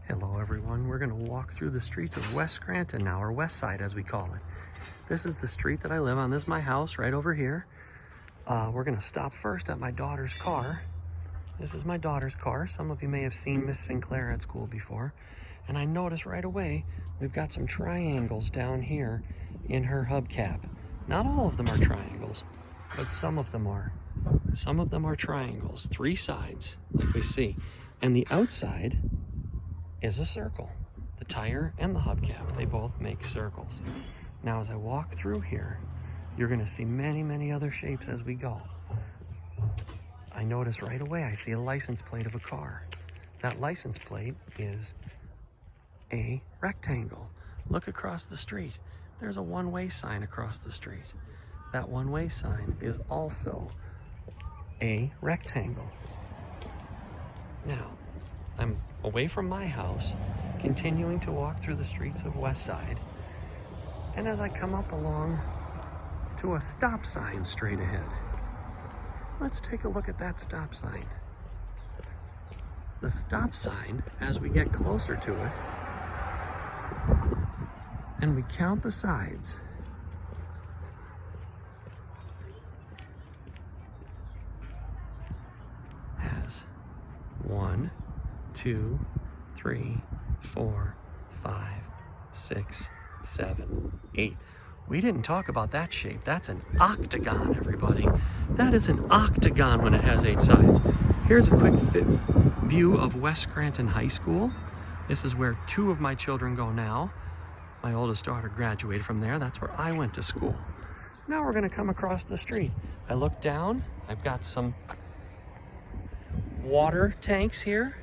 Hello everyone, we're going to walk through the streets of West Scranton now, or West Side as we call it. This is the street that I live on. This is my house right over here. We're going to stop first at my daughter's car. This is my daughter's car. Some of you may have seen Miss Sinclair at school before. And I noticed right away, we've got some triangles down here in her hubcap. Not all of them are triangles, but some of them are. Some of them are triangles, 3 sides, like we see. And the outside is a circle. The tire and the hubcap, they both make circles. Now as I walk through here, you're gonna see many, many other shapes as we go. I notice right away, I see a license plate of a car. That license plate is a rectangle. Look across the street. There's a one-way sign across the street. That one-way sign is also a rectangle. Now, I'm away from my house, continuing to walk through the streets of West Side. And as I come up along to a stop sign straight ahead, let's take a look at that stop sign. The stop sign, as we get closer to it, and we count the sides, has 1, 2, 3, 4, 5, 6, 7, 8. We didn't talk about that shape. That's an octagon, everybody. That is an octagon when it has 8 sides. Here's a quick view of West Scranton High School. This is where 2 of my children go now. My oldest daughter graduated from there. That's where I went to school. Now we're gonna come across the street. I look down, I've got some water tanks here.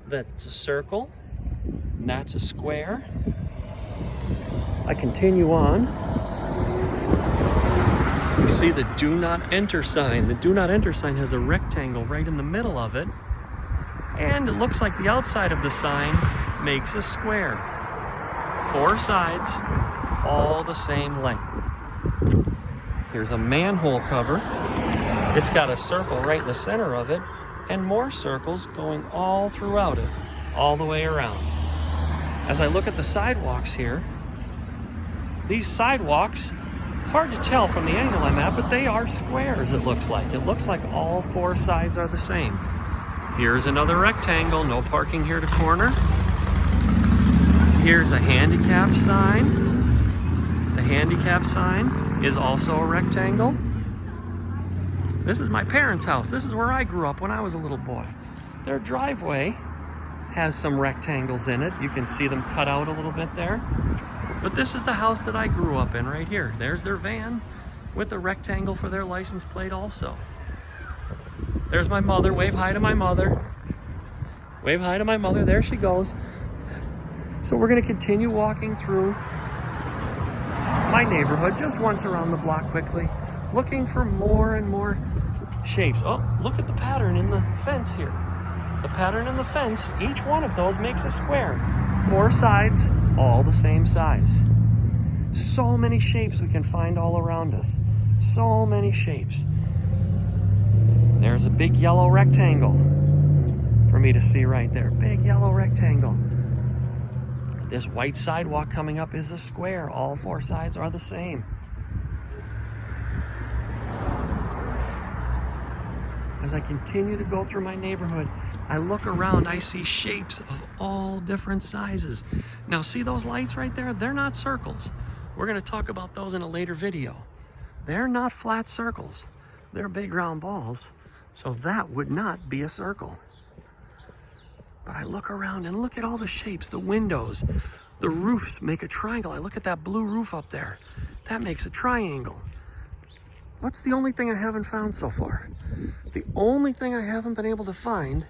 That's a circle, and that's a square. I continue on. You see the do not enter sign. The do not enter sign has a rectangle right in the middle of it. And it looks like the outside of the sign makes a square. 4 sides, all the same length. Here's a manhole cover. It's got a circle right in the center of it, and more circles going all throughout it, all the way around. As I look at the sidewalks here, these sidewalks, hard to tell from the angle I'm at, but they are squares, it looks like. It looks like all 4 sides are the same. Here's another rectangle, no parking here to corner. Here's a handicap sign. The handicap sign is also a rectangle. This is my parents' house. This is where I grew up when I was a little boy. Their driveway has some rectangles in it. You can see them cut out a little bit there. But this is the house that I grew up in right here. There's their van with the rectangle for their license plate also. There's my mother. Wave hi to my mother. Wave hi to my mother. There she goes. So we're gonna continue walking through my neighborhood just once around the block quickly, looking for more and more shapes. Oh, look at the pattern in the fence here. The pattern in the fence, each one of those makes a square. 4 sides, all the same size. So many shapes we can find all around us. So many shapes. There's a big yellow rectangle for me to see right there. Big yellow rectangle. This white sidewalk coming up is a square. All 4 sides are the same. As I continue to go through my neighborhood, I look around, I see shapes of all different sizes. Now see those lights right there? They're not circles. We're gonna talk about those in a later video. They're not flat circles. They're big round balls. So that would not be a circle. But I look around and look at all the shapes, the windows, the roofs make a triangle. I look at that blue roof up there. That makes a triangle. What's the only thing I haven't found so far? The only thing I haven't been able to find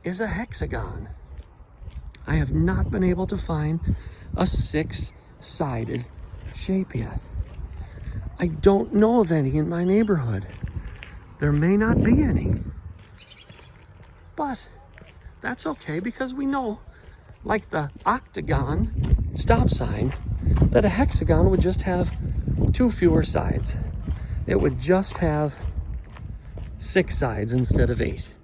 is a hexagon. I have not been able to find a 6-sided shape yet. I don't know of any in my neighborhood. There may not be any. But that's okay, because we know, like the octagon stop sign, that a hexagon would just have 2 fewer sides. It would just have 6 sides instead of 8.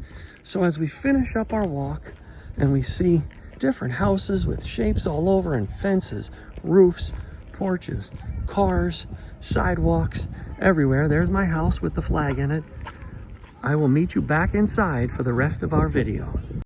So as we finish up our walk and we see different houses with shapes all over and fences, roofs, porches, cars, sidewalks, everywhere. There's my house with the flag in it. I will meet you back inside for the rest of our video.